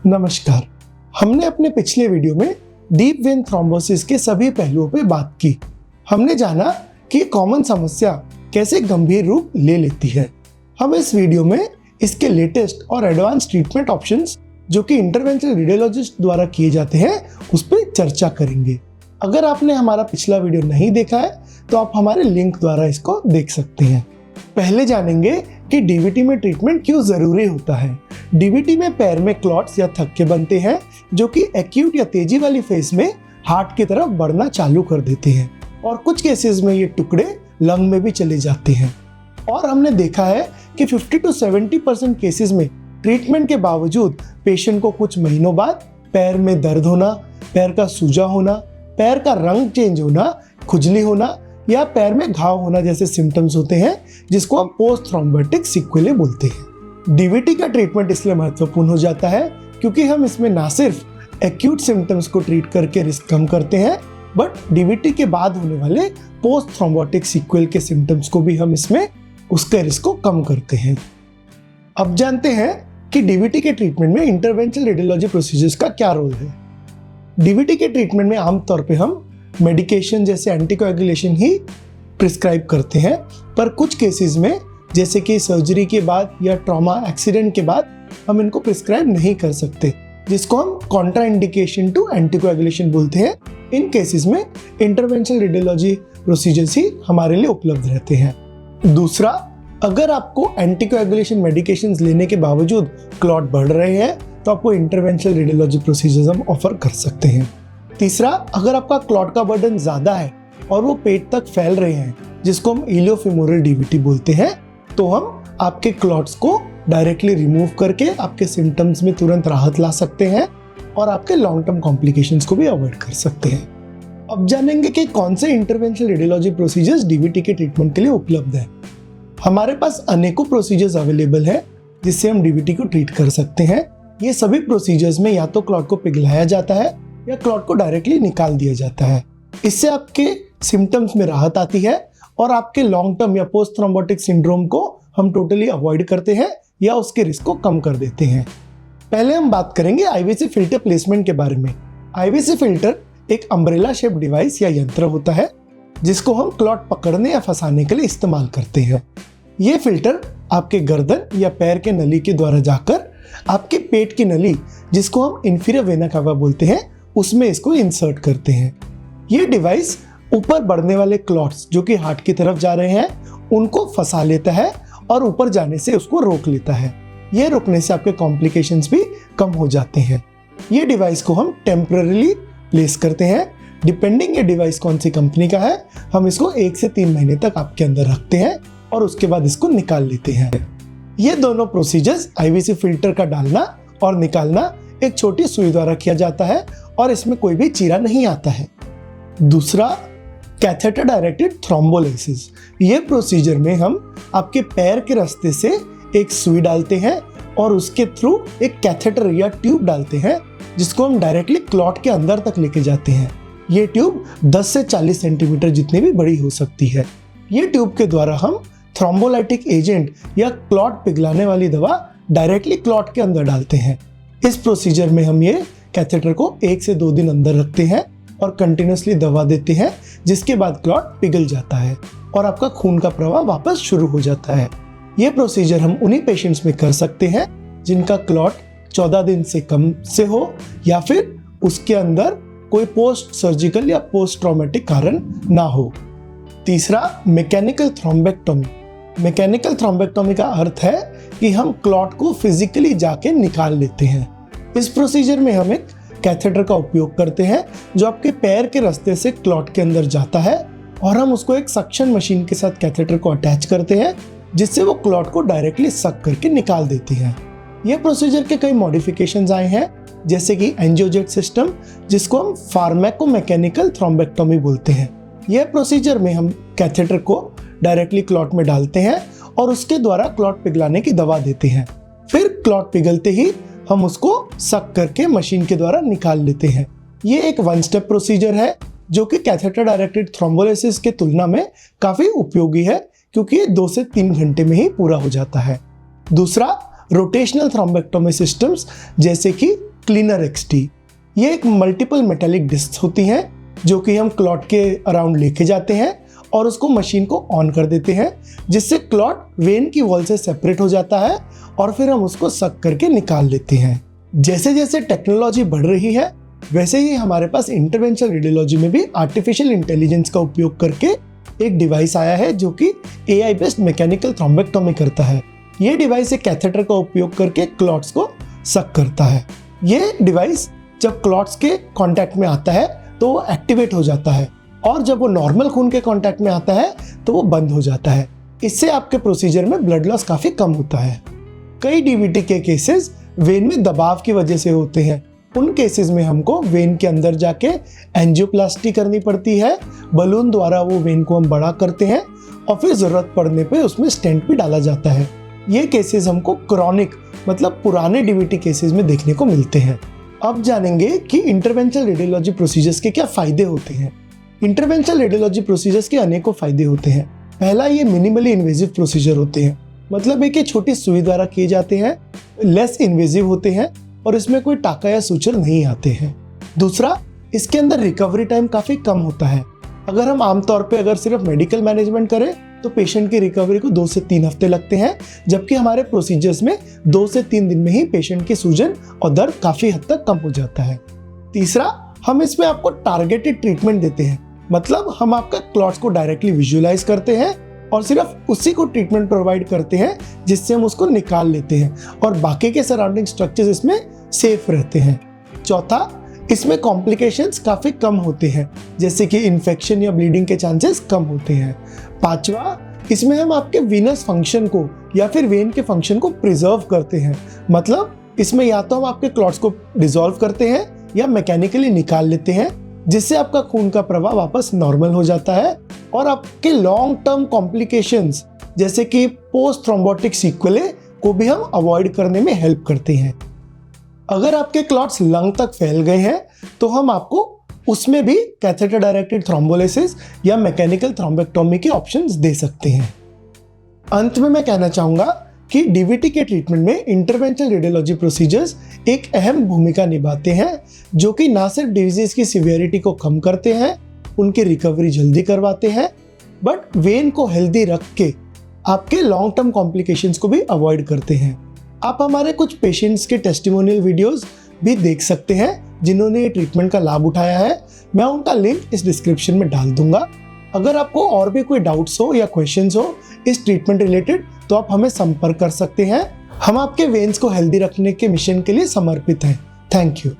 नमस्कार। हमने अपने पिछले वीडियो में डीप वेन थ्रोम्बोसिस के सभी पहलुओं पर बात की। हमने जाना कि कॉमन समस्या कैसे गंभीर रूप ले लेती है। हम इस वीडियो में इसके लेटेस्ट और एडवांस ट्रीटमेंट ऑप्शंस जो कि इंटरवेंशनल रेडियोलॉजिस्ट द्वारा किए जाते हैं उस पर चर्चा करेंगे। अगर आपने हमारा पिछला वीडियो नहीं देखा है तो आप हमारे लिंक द्वारा इसको देख सकते हैं। पहले जानेंगे कि डीवीटी में ट्रीटमेंट क्यों जरूरी होता है। डीवीटी में पैर में क्लॉट्स या थक्के बनते हैं जो कि एक्यूट या तेजी वाली फेज में हार्ट की तरफ बढ़ना चालू कर देते हैं और कुछ केसेस में ये टुकड़े लंग में भी चले जाते हैं। और हमने देखा है कि 50 से 70% केसेस में ट्रीटमेंट के बावजूद पेशेंट को कुछ महीनों बाद पैर में दर्द होना, पैर का सूजा होना, पैर का रंग चेंज होना, खुजली होना या पैर में घाव होना जैसे सिम्टम्स होते हैं जिसको हम पोस्ट थ्रोम्बोटिक सीक्वेले बोलते हैं। डीवीटी का ट्रीटमेंट इसलिए महत्वपूर्ण हो जाता है क्योंकि हम इसमें ना सिर्फ एक्यूट सिम्टम्स को ट्रीट करके रिस्क कम करते हैं बट डीवीटी के बाद होने वाले पोस्ट थ्रोम्बोटिक सीक्वेल के सिम्टम्स को भी हम इसमें उसके रिस्क को कम करते हैं। अब जानते हैं कि डीवीटी के ट्रीटमेंट में इंटरवेंशनल रेडियोलॉजी प्रोसीजर्स का क्या रोल है। डीवीटी के ट्रीटमेंट में आमतौर पे हम मेडिकेशन जैसे एंटीकोएगुलेशन ही प्रिस्क्राइब करते हैं, पर कुछ केसेस में जैसे कि सर्जरी के बाद या ट्रॉमा एक्सीडेंट के बाद हम इनको प्रिस्क्राइब नहीं कर सकते, जिसको हम कॉन्ट्रा इंडिकेशन टू एंटीकोएगुलेशन बोलते हैं। इन केसेस में इंटरवेंशनल रेडियोलॉजी प्रोसीजर्स ही हमारे लिए उपलब्ध रहते हैं। दूसरा, अगर आपको एंटीकोएगुलेशन मेडिकेशंस लेने के बावजूद क्लॉट बढ़ रहे हैं तो आपको इंटरवेंशनल रेडियोलॉजी प्रोसीजर्स हम ऑफर कर सकते हैं। तीसरा, अगर आपका क्लॉट का बर्डन ज्यादा है और वो पेट तक फैल रहे हैं जिसको हम इलियोफेमोरल डीवीटी बोलते हैं, तो हम आपके क्लॉट्स को डायरेक्टली रिमूव करके आपके सिम्टम्स में तुरंत राहत ला सकते हैं और आपके लॉन्ग टर्म कॉम्प्लिकेशंस को भी अवॉइड कर सकते हैं। अब जानेंगे कि कौन से इंटरवेंशनल रेडियोलॉजी प्रोसीजर्स डीवीटी के ट्रीटमेंट के लिए उपलब्ध है। हमारे पास अनेकों प्रोसीजर्स अवेलेबल है जिससे हम डीवीटी को ट्रीट कर सकते हैं। ये सभी प्रोसीजर्स में या तो क्लॉट को पिघलाया जाता है या क्लॉट को डायरेक्टली निकाल दिया जाता है। इससे आपके सिम्टम्स में राहत आती है और आपके लॉन्ग टर्म या पोस्ट थ्रोम्बोटिक सिंड्रोम को हम टोटली अवॉइड करते हैं या उसके रिस्क को कम कर देते हैं। पहले हम बात करेंगे आईवीसी फिल्टर प्लेसमेंट के बारे में। आईवीसी फिल्टर एक अम्ब्रेला शेप डिवाइस या यंत्र होता है जिसको हम क्लॉट पकड़ने या फंसाने के लिए इस्तेमाल करते हैं। ये फिल्टर आपके गर्दन या पैर के नली के द्वारा जाकर आपके पेट की नली, जिसको हम इंफीरियर वेना कावा बोलते हैं, उसमें इसको इंसर्ट करते हैं। ये डिवाइस ऊपर बढ़ने वाले क्लॉट्स जो कि हार्ट की तरफ जा रहे हैं उनको फंसा लेता है और ऊपर जाने से उसको रोक लेता है। ये रोकने से आपके कॉम्प्लिकेशंस भी कम हो जाते हैं। ये डिवाइस को हम टेम्पररीली प्लेस करते हैं। डिपेंडिंग ये डिवाइस कौन सी कंपनी का है, हम इसको 1 से 3 महीने तक आपके अंदर रखते हैं और उसके बाद इसको निकाल लेते हैं। ये दोनों प्रोसीजर्स आईवीसी फिल्टर का डालना और निकालना एक छोटी सुई द्वारा किया जाता है और इसमें कोई भी चीरा नहीं आता है। दूसरा, कैथेटर डायरेक्टेड थ्रोम्बोलाइसिस। ये प्रोसीजर में हम आपके पैर के रास्ते से एक सुई डालते हैं और उसके थ्रू एक कैथेटर या ट्यूब डालते हैं जिसको हम डायरेक्टली क्लॉट के अंदर तक लेके जाते हैं। ये ट्यूब 10 से 40 सेंटीमीटर जितनी भी बड़ी हो सकती है। ये ट्यूब के द्वारा हम थ्रोम्बोलाइटिक एजेंट या क्लॉट पिघलाने वाली दवा डायरेक्टली क्लॉट के अंदर डालते हैं। इस प्रोसीजर में हम ये कैथेटर को 1 से 2 दिन अंदर रखते हैं और कंटिन्यूसली दवा देते हैं, जिसके बाद क्लॉट पिघल जाता है और आपका खून का प्रवाह वापस शुरू हो जाता है। ये प्रोसीजर हम उन्हीं पेशेंट्स में कर सकते हैं जिनका क्लॉट 14 दिन से कम से हो या फिर उसके अंदर कोई पोस्ट सर्जिकल या पोस्ट ट्रॉमेटिक कारण ना हो। तीसरा, मैकेनिकल थ्रोम्बेक्टोमी। मैकेनिकल थ्रोम्बेक्टोमी का अर्थ है कि हम क्लॉट को फिजिकली जाके निकाल लेते हैं। इस प्रोसीजर में हम एक कैथेटर का उपयोग करते हैं जो आपके पैर के रास्ते से क्लॉट के अंदर जाता है और हम उसको एक सक्शन मशीन के साथ कैथेटर को अटैच करते हैं जिससे वो क्लॉट को डायरेक्टली सक करके निकाल देती है। ये प्रोसीजर के कई मॉडिफिकेशंस आए हैं जैसे कि एंजियोजेट सिस्टम, जिसको हम फार्माकोमैकेनिकल थ्रोम्बेक्टोमी बोलते हैं। यह प्रोसीजर में हम कैथेटर को डायरेक्टली क्लॉट में डालते हैं और उसके द्वारा क्लॉट पिघलाने की दवा देते हैं। फिर क्लॉट पिघलते ही हम उसको सक करके मशीन के द्वारा निकाल लेते हैं। ये एक 1 स्टेप प्रोसीजर है जो कि कैथेटर डायरेक्टेड थ्रोम्बोलाइसिस के तुलना में काफी उपयोगी है क्योंकि ये 2 से 3 घंटे में ही पूरा हो जाता है। दूसरा, रोटेशनल थ्रोम्बेक्टोमी सिस्टम्स जैसे कि क्लीनर एक्सटी। ये एक मल्टीपल मेटेलिक डिस्क होती हैं जो कि हम क्लॉट के अराउंड लेके जाते हैं और उसको मशीन को ऑन कर देते हैं, जिससे क्लॉट वेन की वॉल से सेपरेट हो जाता है और फिर हम उसको सक करके निकाल लेते हैं। जैसे जैसे टेक्नोलॉजी बढ़ रही है वैसे ही हमारे पास इंटरवेंशनल रेडियोलॉजी में भी आर्टिफिशियल इंटेलिजेंस का उपयोग करके एक डिवाइस आया है जो कि AI बेस्ड मैकेनिकल थ्रोम्बेक्टोमी करता है। ये डिवाइस एक कैथेटर का उपयोग करके क्लॉट्स को सक करता है। ये डिवाइस जब क्लॉट्स के कांटेक्ट में आता है तो वो एक्टिवेट हो जाता है और जब वो नॉर्मल खून के कांटेक्ट में आता है तो वो बंद हो जाता है। इससे आपके प्रोसीजर में ब्लड लॉस काफी कम होता है। कई DVT के केसेस वेन में दबाव की वजह से होते हैं। उन केसेस में हमको वेन के अंदर जाके एंजियोप्लास्टी करनी पड़ती है। बलून द्वारा वो वेन को हम बड़ा करते हैं और फिर जरूरत पड़ने पे उसमें स्टेंट भी डाला जाता है। ये केसेस हमको क्रॉनिक मतलब पुराने DVT केसेस में देखने को मिलते हैं। अब जानेंगे कि इंटरवेंशनल रेडियोलॉजी प्रोसीजर्स के क्या फायदे होते हैं। इंटरवेंशनल रेडियोलॉजी प्रोसीजर्स के अनेकों फायदे होते हैं। पहला, ये मिनिमली इन्वेजिव प्रोसीजर होते हैं, मतलब एक छोटी सुई द्वारा किए जाते हैं, लेस इन्वेजिव होते हैं और इसमें कोई टाका या सूचर नहीं आते हैं। दूसरा, इसके अंदर रिकवरी टाइम काफी कम होता है। अगर हम आमतौर पे अगर सिर्फ मेडिकल मैनेजमेंट करें तो पेशेंट की रिकवरी को 2 से 3 हफ्ते लगते हैं, जबकि हमारे प्रोसीजर्स में 2 से 3 दिन में ही पेशेंट की सूजन और दर्द काफी हद तक कम हो जाता है। तीसरा, हम इसमें आपको टारगेटेड ट्रीटमेंट देते हैं, मतलब हम आपका क्लॉट्स को डायरेक्टली विजुअलाइज करते हैं और सिर्फ उसी को ट्रीटमेंट प्रोवाइड करते हैं जिससे हम उसको निकाल लेते हैं और बाकी के सराउंडिंग स्ट्रक्चर्स इसमें सेफ रहते हैं। चौथा, इसमें कॉम्प्लिकेशंस काफी कम होते हैं, जैसे कि इन्फेक्शन या ब्लीडिंग के चांसेस कम होते हैं। पांचवा, इसमें हम आपके वीनस फंक्शन को या फिर वेन के फंक्शन को प्रिजर्व करते हैं, मतलब इसमें या तो हम आपके क्लॉट्स को डिसॉल्व करते हैं या मैकेनिकली निकाल लेते हैं, जिससे आपका खून का प्रवाह वापस नॉर्मल हो जाता है और आपके लॉन्ग टर्म कॉम्प्लिकेशंस जैसे कि पोस्ट थ्रोम्बोटिक सीक्वेले को भी हम अवॉइड करने में हेल्प करते हैं। अगर आपके क्लॉट्स लंग तक फैल गए हैं तो हम आपको उसमें भी कैथेटर डायरेक्टेड थ्रोम्बोलिसिस या मैकेनिकल थ्रोम्बेक्टोमी के ऑप्शंस दे सकते हैं। अंत में मैं कहना चाहूँगा कि DVT के ट्रीटमेंट में इंटरवेंशनल रेडियोलॉजी प्रोसीजर्स एक अहम भूमिका निभाते हैं, जो कि ना सिर्फ डिजीज की सिवियरिटी को कम करते हैं, उनकी रिकवरी जल्दी करवाते हैं, बट वेन को हेल्दी रख के आपके लॉन्ग टर्म कॉम्प्लिकेशंस को भी अवॉइड करते हैं। आप हमारे कुछ पेशेंट्स के टेस्टिमोनियल वीडियोस भी देख सकते हैं जिन्होंने ये ट्रीटमेंट का लाभ उठाया है। मैं उनका लिंक इस डिस्क्रिप्शन में डाल दूंगा। अगर आपको और भी कोई डाउट्स हो या क्वेश्चंस हो इस ट्रीटमेंट रिलेटेड तो आप हमें संपर्क कर सकते हैं। हम आपके वेन्स को हेल्दी रखने के मिशन के लिए समर्पित हैं। Thank you.